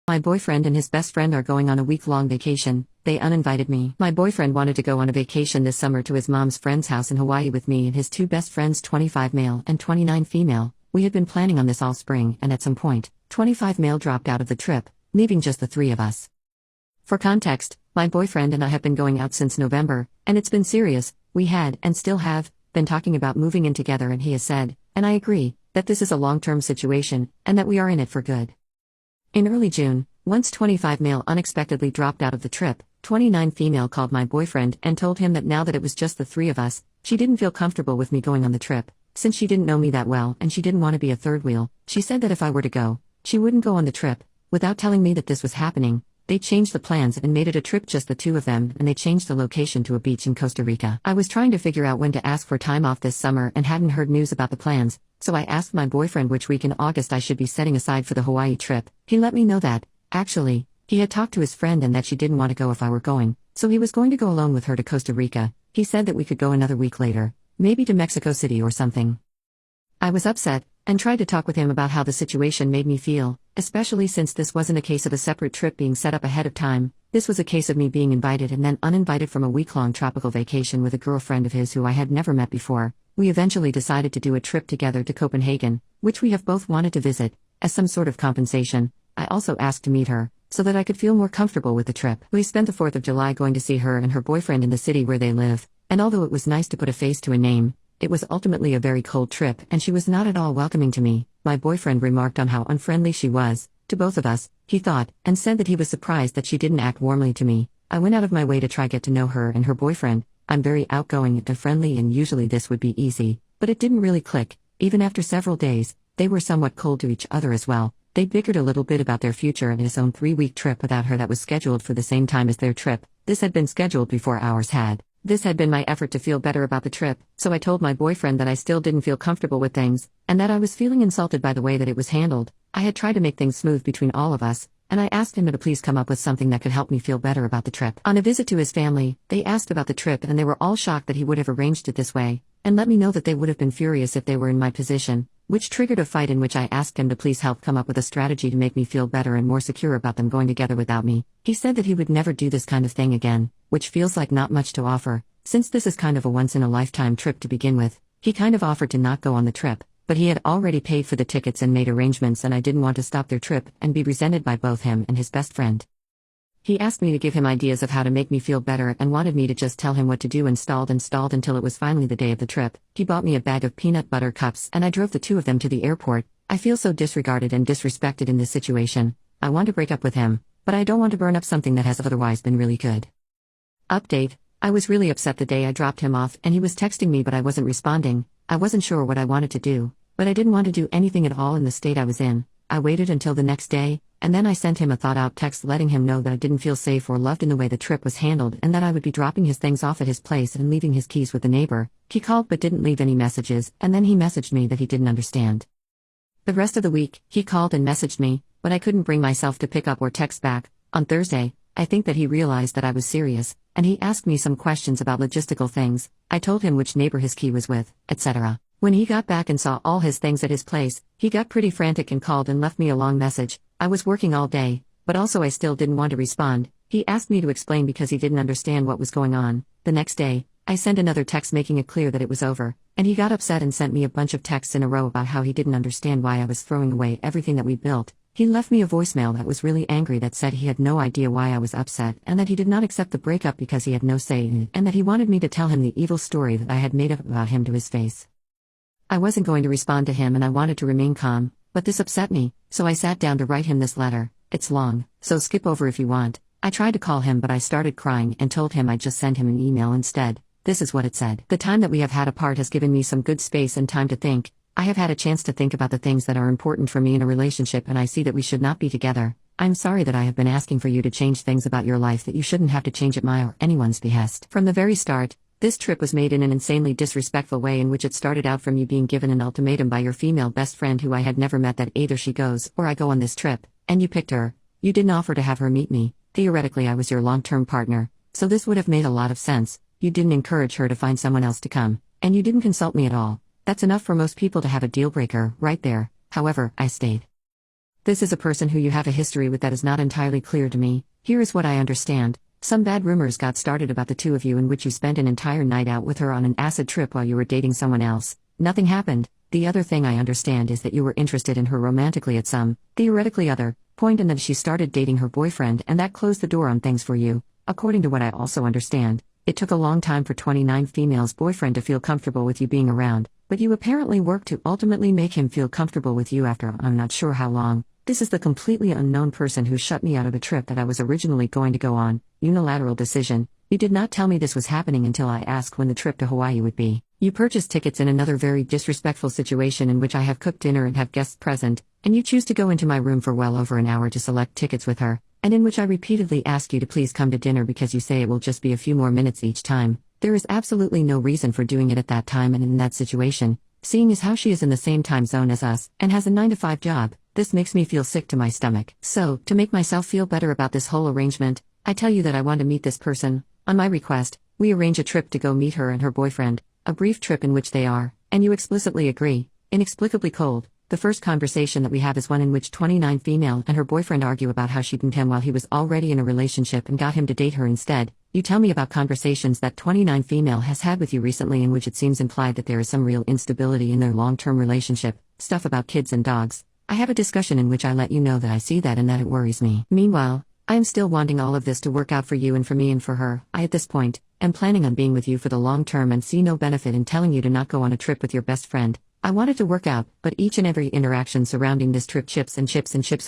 My boyfriend and his best friend are going on a week-long vacation. They uninvited me. My boyfriend wanted to go on a vacation this summer to his mom's friend's house in Hawaii with me and his two best friends, 25 male and 29 female. We had been planning on this all spring, and at some point, 25 male dropped out of the trip, leaving just the three of us. For context, my boyfriend and I have been going out since November, and it's been serious. We had, and still have, been talking about moving in together, and he has said, and I agree, that this is a long-term situation, and that we are in it for good. In early June, once 25 male unexpectedly dropped out of the trip, 29 female called my boyfriend and told him that now that it was just the three of us, she didn't feel comfortable with me going on the trip, since she didn't know me that well and she didn't want to be a third wheel. She said that if I were to go, she wouldn't go on the trip. Without telling me that this was happening, they changed the plans and made it a trip just the two of them, and they changed the location to a beach in Costa Rica. I was trying to figure out when to ask for time off this summer and hadn't heard news about the plans, so I asked my boyfriend which week in August I should be setting aside for the Hawaii trip. He let me know that, actually, he had talked to his friend and that she didn't want to go if I were going, so he was going to go alone with her to Costa Rica. He said that we could go another week later, maybe to Mexico City or something. I was upset, and tried to talk with him about how the situation made me feel, especially since this wasn't a case of a separate trip being set up ahead of time. This was a case of me being invited and then uninvited from a week-long tropical vacation with a girlfriend of his who I had never met before. We eventually decided to do a trip together to Copenhagen, which we have both wanted to visit. As some sort of compensation, I also asked to meet her, so that I could feel more comfortable with the trip. We spent the 4th of July going to see her and her boyfriend in the city where they live, and although it was nice to put a face to a name, it was ultimately a very cold trip and she was not at all welcoming to me. My boyfriend remarked on how unfriendly she was, to both of us, he thought, and said that he was surprised that she didn't act warmly to me. I went out of my way to try get to know her and her boyfriend. I'm very outgoing and friendly and usually this would be easy, but it didn't really click. Even after several days, they were somewhat cold to each other as well. They bickered a little bit about their future and his own 3-week trip without her that was scheduled for the same time as their trip. This had been scheduled before ours had. This had been my effort to feel better about the trip, so I told my boyfriend that I still didn't feel comfortable with things, and that I was feeling insulted by the way that it was handled. I had tried to make things smooth between all of us, and I asked him to please come up with something that could help me feel better about the trip. On a visit to his family, they asked about the trip and they were all shocked that he would have arranged it this way, and let me know that they would have been furious if they were in my position, which triggered a fight in which I asked him to please help come up with a strategy to make me feel better and more secure about them going together without me. He said that he would never do this kind of thing again, which feels like not much to offer. Since this is kind of a once-in-a-lifetime trip to begin with, he kind of offered to not go on the trip, but he had already paid for the tickets and made arrangements and I didn't want to stop their trip and be resented by both him and his best friend. He asked me to give him ideas of how to make me feel better and wanted me to just tell him what to do and stalled until it was finally the day of the trip. He bought me a bag of peanut butter cups and I drove the two of them to the airport. I feel so disregarded and disrespected in this situation. I want to break up with him, but I don't want to burn up something that has otherwise been really good. Update. I was really upset the day I dropped him off and he was texting me but I wasn't responding. I wasn't sure what I wanted to do, but I didn't want to do anything at all in the state I was in. I waited until the next day, and then I sent him a thought-out text letting him know that I didn't feel safe or loved in the way the trip was handled and that I would be dropping his things off at his place and leaving his keys with a neighbor. He called but didn't leave any messages, and then he messaged me that he didn't understand. The rest of the week, he called and messaged me, but I couldn't bring myself to pick up or text back. On Thursday, I think that he realized that I was serious, and he asked me some questions about logistical things. I told him which neighbor his key was with, etc. When he got back and saw all his things at his place, he got pretty frantic and called and left me a long message. I was working all day, but also I still didn't want to respond. He asked me to explain because he didn't understand what was going on. The next day, I sent another text making it clear that it was over, and he got upset and sent me a bunch of texts in a row about how he didn't understand why I was throwing away everything that we built. He left me a voicemail that was really angry that said he had no idea why I was upset and that he did not accept the breakup because he had no say in it and that he wanted me to tell him the evil story that I had made up about him to his face. I wasn't going to respond to him and I wanted to remain calm, but this upset me, so I sat down to write him this letter. It's long, so skip over if you want. I tried to call him but I started crying and told him I'd just send him an email instead. This is what it said. The time that we have had apart has given me some good space and time to think. I have had a chance to think about the things that are important for me in a relationship and I see that we should not be together. I'm sorry that I have been asking for you to change things about your life that you shouldn't have to change at my or anyone's behest. From the very start, this trip was made in an insanely disrespectful way in which it started out from you being given an ultimatum by your female best friend who I had never met that either she goes or I go on this trip, and you picked her. You didn't offer to have her meet me. Theoretically I was your long-term partner, so this would have made a lot of sense. You didn't encourage her to find someone else to come, and you didn't consult me at all. That's enough for most people to have a deal breaker, right there. However, I stayed. This is a person who you have a history with that is not entirely clear to me. Here is what I understand. Some bad rumors got started about the two of you in which you spent an entire night out with her on an acid trip while you were dating someone else. Nothing happened. The other thing I understand is that you were interested in her romantically at some, theoretically other, point and that she started dating her boyfriend and that closed the door on things for you. According to what I also understand, it took a long time for 29 female's boyfriend to feel comfortable with you being around, but you apparently worked to ultimately make him feel comfortable with you after I'm not sure how long. This is the completely unknown person who shut me out of a trip that I was originally going to go on. Unilateral decision. You did not tell me this was happening until I asked when the trip to Hawaii would be. You purchased tickets in another very disrespectful situation in which I have cooked dinner and have guests present, and you choose to go into my room for well over an hour to select tickets with her, and in which I repeatedly ask you to please come to dinner because you say it will just be a few more minutes each time. There is absolutely no reason for doing it at that time and in that situation, seeing as how she is in the same time zone as us and has a 9-to-5 job. This makes me feel sick to my stomach. So, to make myself feel better about this whole arrangement, I tell you that I want to meet this person. On my request, we arrange a trip to go meet her and her boyfriend, a brief trip in which they are, and you explicitly agree. Inexplicably cold. The first conversation that we have is one in which 29 female and her boyfriend argue about how she didn't him while he was already in a relationship and got him to date her instead. You tell me about conversations that 29 female has had with you recently in which it seems implied that there is some real instability in their long-term relationship, stuff about kids and dogs. I have a discussion in which I let you know that I see that and that it worries me. Meanwhile, I am still wanting all of this to work out for you and for me and for her. I at this point am planning on being with you for the long term and see no benefit in telling you to not go on a trip with your best friend. I want it to work out, but each and every interaction surrounding this trip chips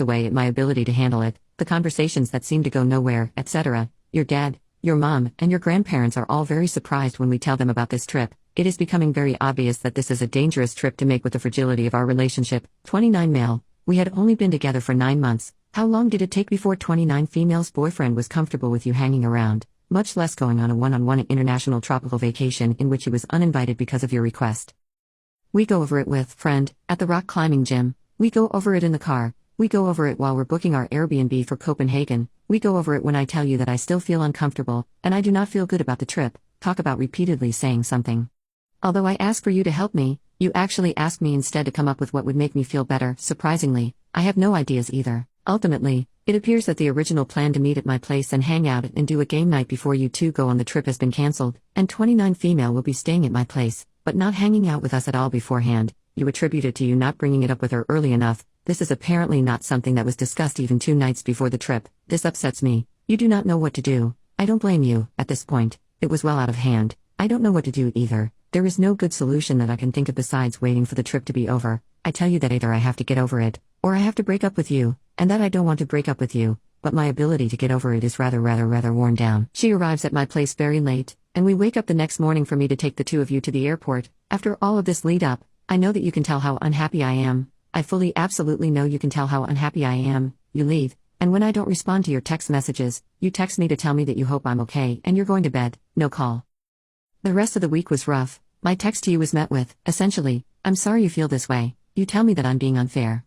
away at my ability to handle it. The conversations that seem to go nowhere, etc. Your dad, your mom, and your grandparents are all very surprised when we tell them about this trip. It is becoming very obvious that this is a dangerous trip to make with the fragility of our relationship. 29 male. We had only been together for 9 months. How long did it take before 29 female's boyfriend was comfortable with you hanging around, much less going on a one-on-one international tropical vacation in which he was uninvited because of your request? We go over it with friend at the rock climbing gym. We go over it in the car. We go over it while we're booking our Airbnb for Copenhagen. We go over it when I tell you that I still feel uncomfortable, and I do not feel good about the trip. Talk about repeatedly saying something. Although I ask for you to help me, you actually ask me instead to come up with what would make me feel better. Surprisingly, I have no ideas either. Ultimately, it appears that the original plan to meet at my place and hang out and do a game night before you two go on the trip has been cancelled, and 29 female will be staying at my place, but not hanging out with us at all beforehand. You attribute it to you not bringing it up with her early enough. This is apparently not something that was discussed even 2 nights before the trip. This upsets me. You do not know what to do. I don't blame you. At this point, it was well out of hand. I don't know what to do either. There is no good solution that I can think of besides waiting for the trip to be over. I tell you that either I have to get over it, or I have to break up with you, and that I don't want to break up with you, but my ability to get over it is rather worn down. She arrives at my place very late, and we wake up the next morning for me to take the two of you to the airport. After all of this lead up, I know that you can tell how unhappy I am. I fully absolutely know you can tell how unhappy I am. You leave, and when I don't respond to your text messages, you text me to tell me that you hope I'm okay and you're going to bed. No call. The rest of the week was rough. My text to you was met with, essentially, I'm sorry you feel this way. You tell me that I'm being unfair.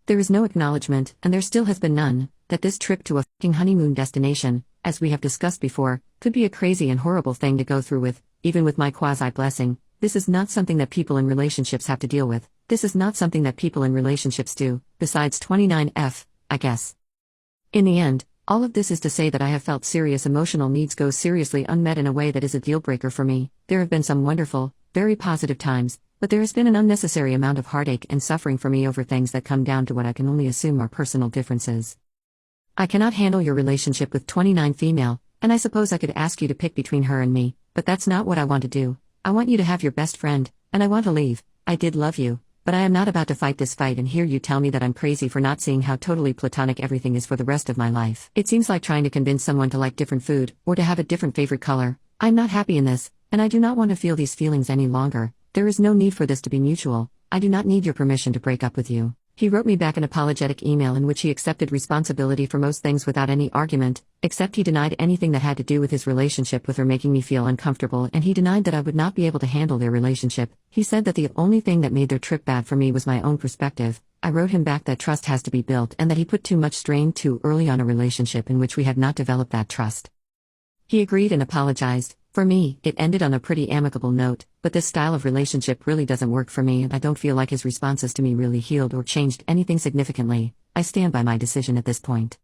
There is no acknowledgement, and there still has been none, that this trip to a f***ing honeymoon destination, as we have discussed before, could be a crazy and horrible thing to go through with, even with my quasi-blessing. This is not something that people in relationships have to deal with. This is not something that people in relationships do, besides 29F, I guess. In the end, all of this is to say that I have felt serious emotional needs go seriously unmet in a way that is a deal-breaker for me. There have been some wonderful, very positive times, but there has been an unnecessary amount of heartache and suffering for me over things that come down to what I can only assume are personal differences. I cannot handle your relationship with 29 female, and I suppose I could ask you to pick between her and me, but that's not what I want to do. I want you to have your best friend, and I want to leave. I did love you, but I am not about to fight this fight and hear you tell me that I'm crazy for not seeing how totally platonic everything is for the rest of my life. It seems like trying to convince someone to like different food, or to have a different favorite color. I'm not happy in this, and I do not want to feel these feelings any longer. There is no need for this to be mutual. I do not need your permission to break up with you. He wrote me back an apologetic email in which he accepted responsibility for most things without any argument, except he denied anything that had to do with his relationship with her making me feel uncomfortable, and he denied that I would not be able to handle their relationship. He said that the only thing that made their trip bad for me was my own perspective. I wrote him back that trust has to be built and that he put too much strain too early on a relationship in which we had not developed that trust. He agreed and apologized. For me, it ended on a pretty amicable note, but this style of relationship really doesn't work for me, and I don't feel like his responses to me really healed or changed anything significantly. I stand by my decision at this point.